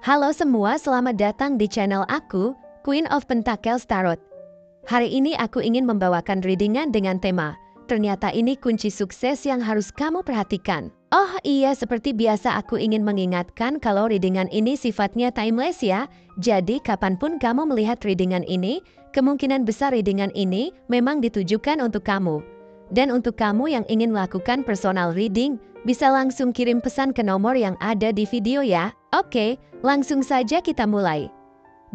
Halo semua, selamat datang di channel aku, Queen of Pentacles Tarot. Hari ini aku ingin membawakan readingan dengan tema, ternyata ini kunci sukses yang harus kamu perhatikan. Oh iya, seperti biasa aku ingin mengingatkan kalau readingan ini sifatnya timeless ya. Jadi kapanpun kamu melihat readingan ini, kemungkinan besar readingan ini memang ditujukan untuk kamu. Dan untuk kamu yang ingin melakukan personal reading, bisa langsung kirim pesan ke nomor yang ada di video ya. Oke, langsung saja kita mulai.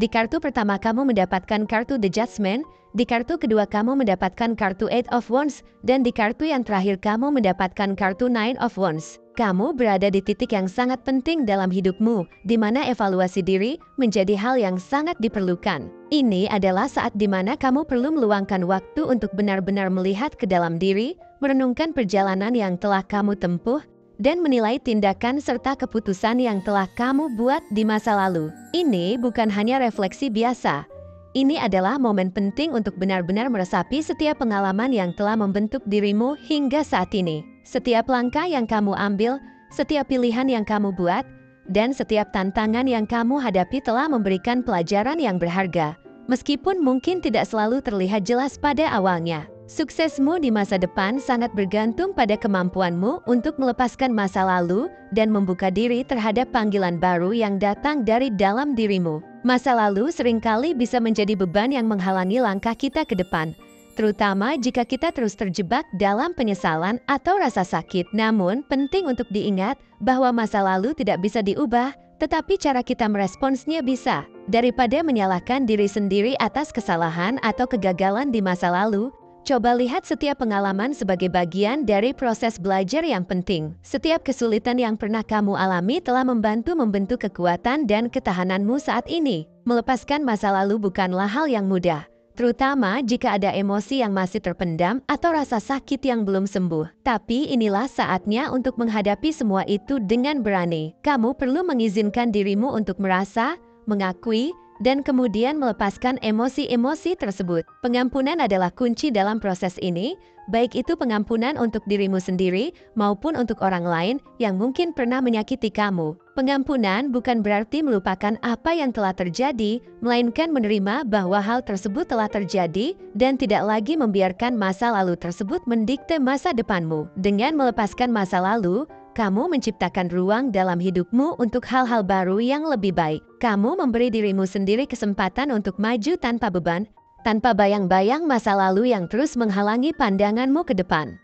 Di kartu pertama kamu mendapatkan kartu The Judgment, di kartu kedua kamu mendapatkan kartu Eight of Wands, dan di kartu yang terakhir kamu mendapatkan kartu Nine of Wands. Kamu berada di titik yang sangat penting dalam hidupmu, di mana evaluasi diri menjadi hal yang sangat diperlukan. Ini adalah saat di mana kamu perlu meluangkan waktu untuk benar-benar melihat ke dalam diri, merenungkan perjalanan yang telah kamu tempuh, dan menilai tindakan serta keputusan yang telah kamu buat di masa lalu. Ini bukan hanya refleksi biasa. Ini adalah momen penting untuk benar-benar meresapi setiap pengalaman yang telah membentuk dirimu hingga saat ini. Setiap langkah yang kamu ambil, setiap pilihan yang kamu buat, dan setiap tantangan yang kamu hadapi telah memberikan pelajaran yang berharga. Meskipun mungkin tidak selalu terlihat jelas pada awalnya. Suksesmu di masa depan sangat bergantung pada kemampuanmu untuk melepaskan masa lalu dan membuka diri terhadap panggilan baru yang datang dari dalam dirimu. Masa lalu seringkali bisa menjadi beban yang menghalangi langkah kita ke depan, terutama jika kita terus terjebak dalam penyesalan atau rasa sakit. Namun, penting untuk diingat bahwa masa lalu tidak bisa diubah, tetapi cara kita meresponsnya bisa. Daripada menyalahkan diri sendiri atas kesalahan atau kegagalan di masa lalu, coba lihat setiap pengalaman sebagai bagian dari proses belajar yang penting. Setiap kesulitan yang pernah kamu alami telah membantu membentuk kekuatan dan ketahananmu saat ini. Melepaskan masa lalu bukanlah hal yang mudah, terutama jika ada emosi yang masih terpendam atau rasa sakit yang belum sembuh. Tapi inilah saatnya untuk menghadapi semua itu dengan berani. Kamu perlu mengizinkan dirimu untuk merasa, mengakui, dan kemudian melepaskan emosi-emosi tersebut. Pengampunan adalah kunci dalam proses ini, baik itu pengampunan untuk dirimu sendiri maupun untuk orang lain yang mungkin pernah menyakiti kamu. Pengampunan bukan berarti melupakan apa yang telah terjadi, melainkan menerima bahwa hal tersebut telah terjadi dan tidak lagi membiarkan masa lalu tersebut mendikte masa depanmu. Dengan melepaskan masa lalu, kamu menciptakan ruang dalam hidupmu untuk hal-hal baru yang lebih baik. Kamu memberi dirimu sendiri kesempatan untuk maju tanpa beban, tanpa bayang-bayang masa lalu yang terus menghalangi pandanganmu ke depan.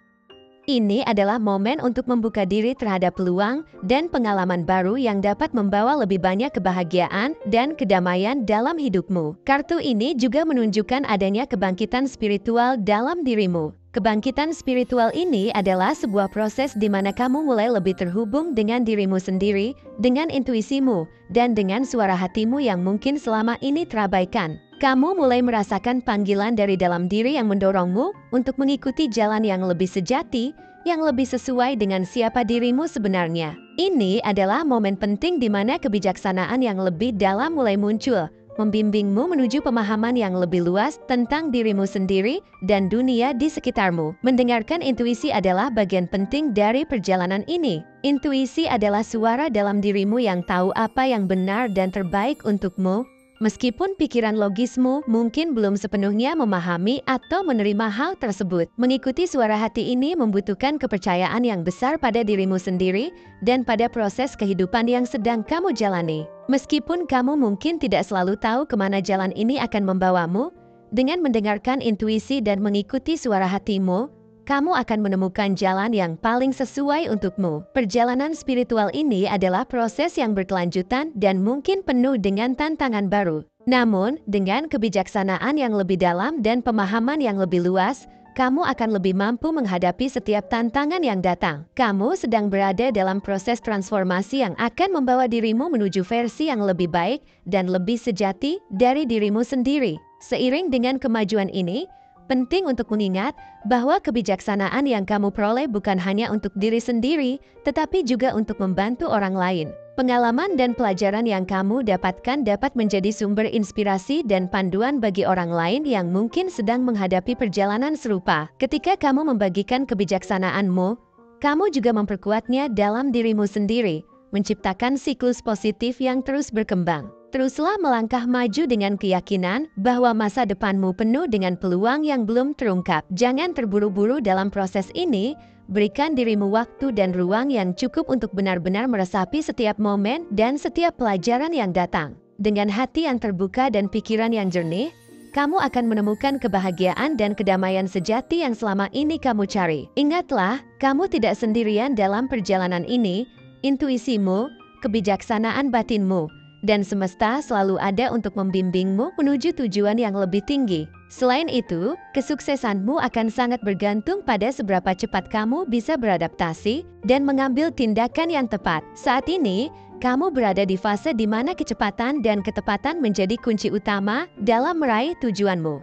Ini adalah momen untuk membuka diri terhadap peluang dan pengalaman baru yang dapat membawa lebih banyak kebahagiaan dan kedamaian dalam hidupmu. Kartu ini juga menunjukkan adanya kebangkitan spiritual dalam dirimu. Kebangkitan spiritual ini adalah sebuah proses di mana kamu mulai lebih terhubung dengan dirimu sendiri, dengan intuisimu, dan dengan suara hatimu yang mungkin selama ini terabaikan. Kamu mulai merasakan panggilan dari dalam diri yang mendorongmu untuk mengikuti jalan yang lebih sejati, yang lebih sesuai dengan siapa dirimu sebenarnya. Ini adalah momen penting di mana kebijaksanaan yang lebih dalam mulai muncul, membimbingmu menuju pemahaman yang lebih luas tentang dirimu sendiri dan dunia di sekitarmu. Mendengarkan intuisi adalah bagian penting dari perjalanan ini. Intuisi adalah suara dalam dirimu yang tahu apa yang benar dan terbaik untukmu. Meskipun pikiran logismu mungkin belum sepenuhnya memahami atau menerima hal tersebut, mengikuti suara hati ini membutuhkan kepercayaan yang besar pada dirimu sendiri dan pada proses kehidupan yang sedang kamu jalani. Meskipun kamu mungkin tidak selalu tahu kemana jalan ini akan membawamu, dengan mendengarkan intuisi dan mengikuti suara hatimu, kamu akan menemukan jalan yang paling sesuai untukmu. Perjalanan spiritual ini adalah proses yang berkelanjutan dan mungkin penuh dengan tantangan baru. Namun, dengan kebijaksanaan yang lebih dalam dan pemahaman yang lebih luas, kamu akan lebih mampu menghadapi setiap tantangan yang datang. Kamu sedang berada dalam proses transformasi yang akan membawa dirimu menuju versi yang lebih baik dan lebih sejati dari dirimu sendiri. Seiring dengan kemajuan ini, penting untuk mengingat bahwa kebijaksanaan yang kamu peroleh bukan hanya untuk diri sendiri, tetapi juga untuk membantu orang lain. Pengalaman dan pelajaran yang kamu dapatkan dapat menjadi sumber inspirasi dan panduan bagi orang lain yang mungkin sedang menghadapi perjalanan serupa. Ketika kamu membagikan kebijaksanaanmu, kamu juga memperkuatnya dalam dirimu sendiri, menciptakan siklus positif yang terus berkembang. Teruslah melangkah maju dengan keyakinan bahwa masa depanmu penuh dengan peluang yang belum terungkap. Jangan terburu-buru dalam proses ini, berikan dirimu waktu dan ruang yang cukup untuk benar-benar meresapi setiap momen dan setiap pelajaran yang datang. Dengan hati yang terbuka dan pikiran yang jernih, kamu akan menemukan kebahagiaan dan kedamaian sejati yang selama ini kamu cari. Ingatlah, kamu tidak sendirian dalam perjalanan ini. Intuisimu, kebijaksanaan batinmu, dan semesta selalu ada untuk membimbingmu menuju tujuan yang lebih tinggi. Selain itu, kesuksesanmu akan sangat bergantung pada seberapa cepat kamu bisa beradaptasi dan mengambil tindakan yang tepat. Saat ini, kamu berada di fase di mana kecepatan dan ketepatan menjadi kunci utama dalam meraih tujuanmu.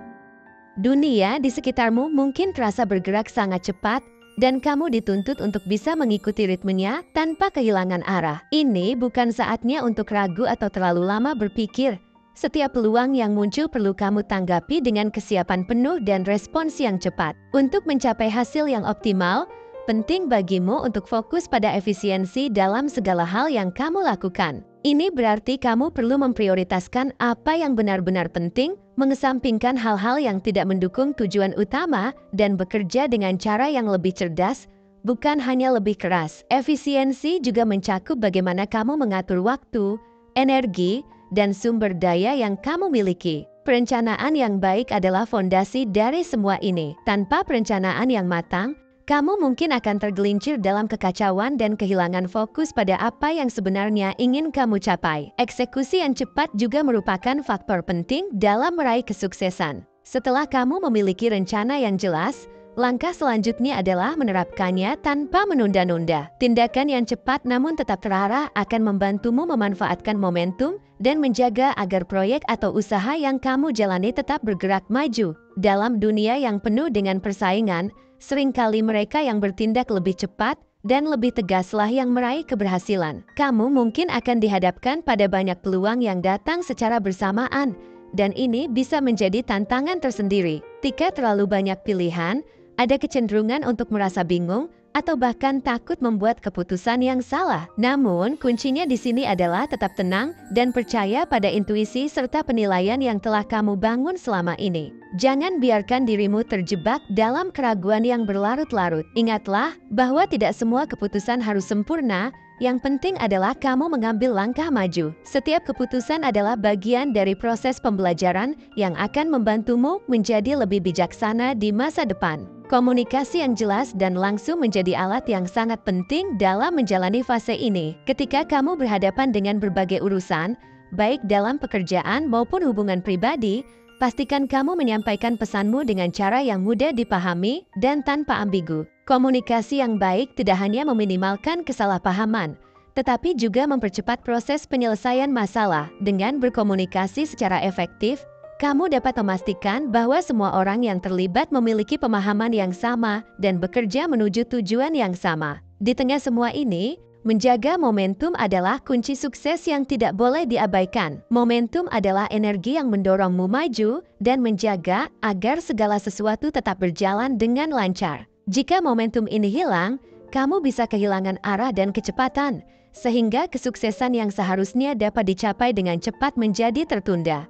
Dunia di sekitarmu mungkin terasa bergerak sangat cepat, dan kamu dituntut untuk bisa mengikuti ritmenya tanpa kehilangan arah. Ini bukan saatnya untuk ragu atau terlalu lama berpikir. Setiap peluang yang muncul perlu kamu tanggapi dengan kesiapan penuh dan respons yang cepat. Untuk mencapai hasil yang optimal, penting bagimu untuk fokus pada efisiensi dalam segala hal yang kamu lakukan. Ini berarti kamu perlu memprioritaskan apa yang benar-benar penting, mengesampingkan hal-hal yang tidak mendukung tujuan utama, dan bekerja dengan cara yang lebih cerdas, bukan hanya lebih keras. Efisiensi juga mencakup bagaimana kamu mengatur waktu, energi, dan sumber daya yang kamu miliki. Perencanaan yang baik adalah fondasi dari semua ini. Tanpa perencanaan yang matang, kamu mungkin akan tergelincir dalam kekacauan dan kehilangan fokus pada apa yang sebenarnya ingin kamu capai. Eksekusi yang cepat juga merupakan faktor penting dalam meraih kesuksesan. Setelah kamu memiliki rencana yang jelas, langkah selanjutnya adalah menerapkannya tanpa menunda-nunda. Tindakan yang cepat namun tetap terarah akan membantumu memanfaatkan momentum dan menjaga agar proyek atau usaha yang kamu jalani tetap bergerak maju. Dalam dunia yang penuh dengan persaingan, seringkali mereka yang bertindak lebih cepat dan lebih tegaslah yang meraih keberhasilan. Kamu mungkin akan dihadapkan pada banyak peluang yang datang secara bersamaan, dan ini bisa menjadi tantangan tersendiri. Jika terlalu banyak pilihan, ada kecenderungan untuk merasa bingung atau bahkan takut membuat keputusan yang salah. Namun, kuncinya di sini adalah tetap tenang dan percaya pada intuisi serta penilaian yang telah kamu bangun selama ini. Jangan biarkan dirimu terjebak dalam keraguan yang berlarut-larut. Ingatlah bahwa tidak semua keputusan harus sempurna. Yang penting adalah kamu mengambil langkah maju. Setiap keputusan adalah bagian dari proses pembelajaran yang akan membantumu menjadi lebih bijaksana di masa depan. Komunikasi yang jelas dan langsung menjadi alat yang sangat penting dalam menjalani fase ini. Ketika kamu berhadapan dengan berbagai urusan, baik dalam pekerjaan maupun hubungan pribadi, pastikan kamu menyampaikan pesanmu dengan cara yang mudah dipahami dan tanpa ambigu. Komunikasi yang baik tidak hanya meminimalkan kesalahpahaman, tetapi juga mempercepat proses penyelesaian masalah. Dengan berkomunikasi secara efektif, kamu dapat memastikan bahwa semua orang yang terlibat memiliki pemahaman yang sama dan bekerja menuju tujuan yang sama. Di tengah semua ini, menjaga momentum adalah kunci sukses yang tidak boleh diabaikan. Momentum adalah energi yang mendorongmu maju dan menjaga agar segala sesuatu tetap berjalan dengan lancar. Jika momentum ini hilang, kamu bisa kehilangan arah dan kecepatan, sehingga kesuksesan yang seharusnya dapat dicapai dengan cepat menjadi tertunda.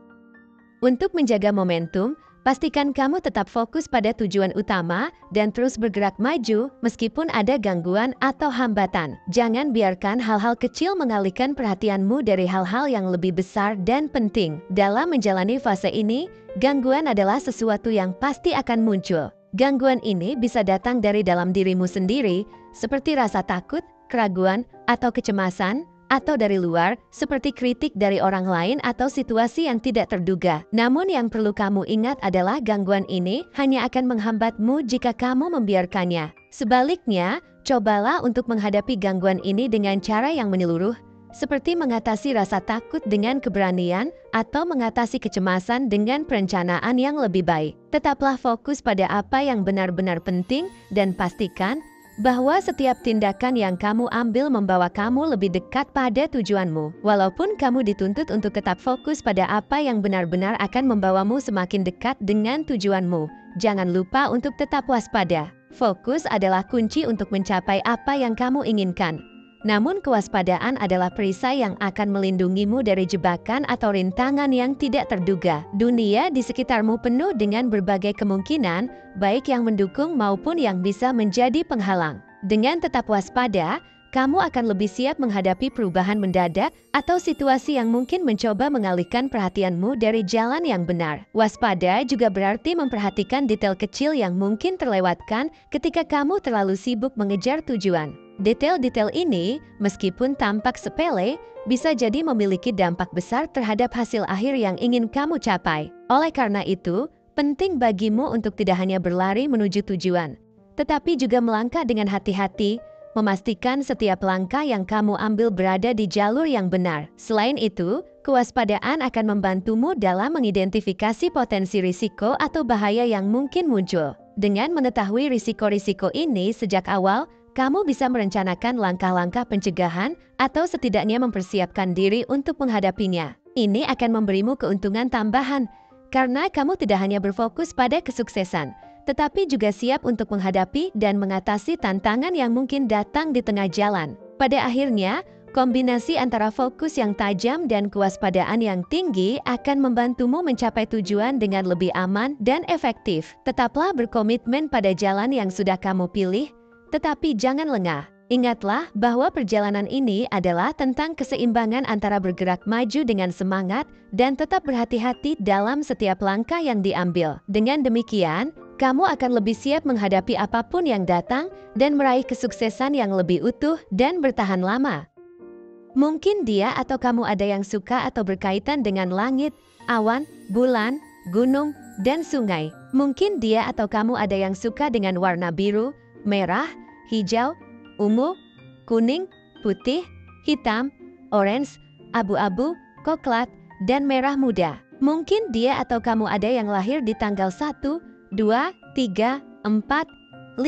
Untuk menjaga momentum, pastikan kamu tetap fokus pada tujuan utama dan terus bergerak maju meskipun ada gangguan atau hambatan. Jangan biarkan hal-hal kecil mengalihkan perhatianmu dari hal-hal yang lebih besar dan penting. Dalam menjalani fase ini, gangguan adalah sesuatu yang pasti akan muncul. Gangguan ini bisa datang dari dalam dirimu sendiri, seperti rasa takut, keraguan, atau kecemasan, atau dari luar, seperti kritik dari orang lain atau situasi yang tidak terduga. Namun yang perlu kamu ingat adalah gangguan ini hanya akan menghambatmu jika kamu membiarkannya. Sebaliknya, cobalah untuk menghadapi gangguan ini dengan cara yang menyeluruh, seperti mengatasi rasa takut dengan keberanian atau mengatasi kecemasan dengan perencanaan yang lebih baik. Tetaplah fokus pada apa yang benar-benar penting dan pastikan bahwa setiap tindakan yang kamu ambil membawa kamu lebih dekat pada tujuanmu. Walaupun kamu dituntut untuk tetap fokus pada apa yang benar-benar akan membawamu semakin dekat dengan tujuanmu, jangan lupa untuk tetap waspada. Fokus adalah kunci untuk mencapai apa yang kamu inginkan. Namun kewaspadaan adalah perisai yang akan melindungimu dari jebakan atau rintangan yang tidak terduga. Dunia di sekitarmu penuh dengan berbagai kemungkinan, baik yang mendukung maupun yang bisa menjadi penghalang. Dengan tetap waspada, kamu akan lebih siap menghadapi perubahan mendadak atau situasi yang mungkin mencoba mengalihkan perhatianmu dari jalan yang benar. Waspada juga berarti memperhatikan detail kecil yang mungkin terlewatkan ketika kamu terlalu sibuk mengejar tujuan. Detail-detail ini, meskipun tampak sepele, bisa jadi memiliki dampak besar terhadap hasil akhir yang ingin kamu capai. Oleh karena itu, penting bagimu untuk tidak hanya berlari menuju tujuan, tetapi juga melangkah dengan hati-hati, memastikan setiap langkah yang kamu ambil berada di jalur yang benar. Selain itu, kewaspadaan akan membantumu dalam mengidentifikasi potensi risiko atau bahaya yang mungkin muncul. Dengan mengetahui risiko-risiko ini sejak awal, kamu bisa merencanakan langkah-langkah pencegahan atau setidaknya mempersiapkan diri untuk menghadapinya. Ini akan memberimu keuntungan tambahan, karena kamu tidak hanya berfokus pada kesuksesan, tetapi juga siap untuk menghadapi dan mengatasi tantangan yang mungkin datang di tengah jalan. Pada akhirnya, kombinasi antara fokus yang tajam dan kewaspadaan yang tinggi akan membantumu mencapai tujuan dengan lebih aman dan efektif. Tetaplah berkomitmen pada jalan yang sudah kamu pilih, tetapi jangan lengah. Ingatlah bahwa perjalanan ini adalah tentang keseimbangan antara bergerak maju dengan semangat dan tetap berhati-hati dalam setiap langkah yang diambil. Dengan demikian, kamu akan lebih siap menghadapi apapun yang datang dan meraih kesuksesan yang lebih utuh dan bertahan lama. Mungkin dia atau kamu ada yang suka atau berkaitan dengan langit, awan, bulan, gunung, dan sungai. Mungkin dia atau kamu ada yang suka dengan warna biru, merah, hijau, ungu, kuning, putih, hitam, orange, abu-abu, coklat, dan merah muda. Mungkin dia atau kamu ada yang lahir di tanggal 1, 2, 3, 4, 5, 6,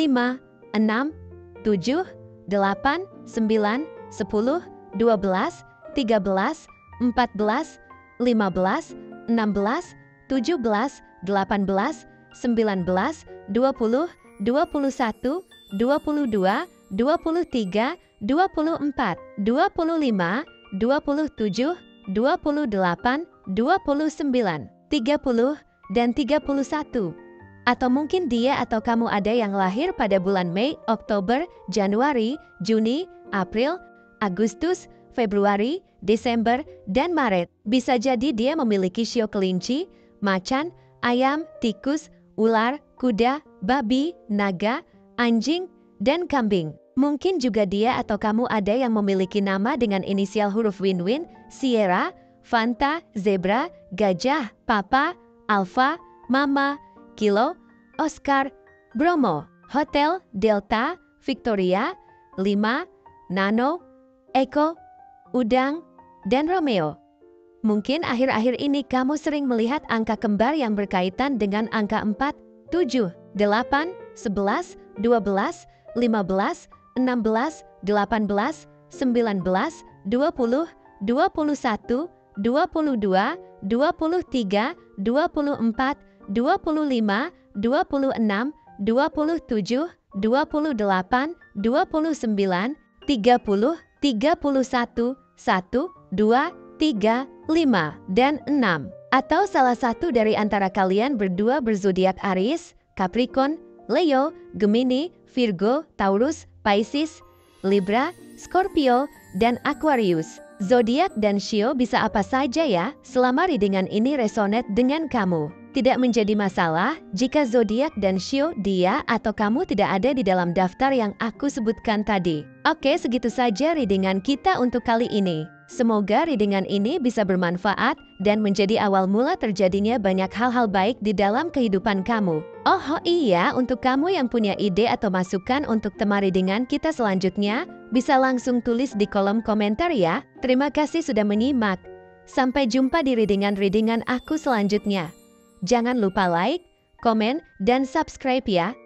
7, 8, 9, 10, 12, 13, 14, 15, 16, 17, 18, 19, 20, 21, 22, 23, 24, 25, 27, 28, 29, 30, dan 31. Atau mungkin dia atau kamu ada yang lahir pada bulan Mei, Oktober, Januari, Juni, April, Agustus, Februari, Desember, dan Maret. Bisa jadi dia memiliki shio kelinci, macan, ayam, tikus, ular, kuda, babi, naga, anjing, dan kambing. Mungkin juga dia atau kamu ada yang memiliki nama dengan inisial huruf Win-Win, Sierra, Fanta, Zebra, Gajah, Papa, Alpha, Mama, Kilo, Oscar, Bromo, Hotel, Delta, Victoria, 5, Nano, Eko, Udang, dan Romeo. Mungkin akhir-akhir ini kamu sering melihat angka kembar yang berkaitan dengan angka 4, 7, 8, 11, 12, 15, 16, 18, 19, 20, 21, 22, 23, 24, 25, 26, 27, 28, 29, 30, 31, 1, 2, 3, 5, dan 6. Atau salah satu dari antara kalian berdua berzodiak Aries, Capricorn, Leo, Gemini, Virgo, Taurus, Pisces, Libra, Scorpio, dan Aquarius. Zodiak dan shio bisa apa saja ya, selama readingan ini resonate dengan kamu. Tidak menjadi masalah jika zodiak dan shio dia atau kamu tidak ada di dalam daftar yang aku sebutkan tadi. Oke, segitu saja readingan kita untuk kali ini. Semoga readingan ini bisa bermanfaat dan menjadi awal mula terjadinya banyak hal-hal baik di dalam kehidupan kamu. Oh iya, untuk kamu yang punya ide atau masukan untuk tema readingan kita selanjutnya, bisa langsung tulis di kolom komentar ya. Terima kasih sudah menyimak. Sampai jumpa di readingan-readingan aku selanjutnya. Jangan lupa like, komen, dan subscribe ya.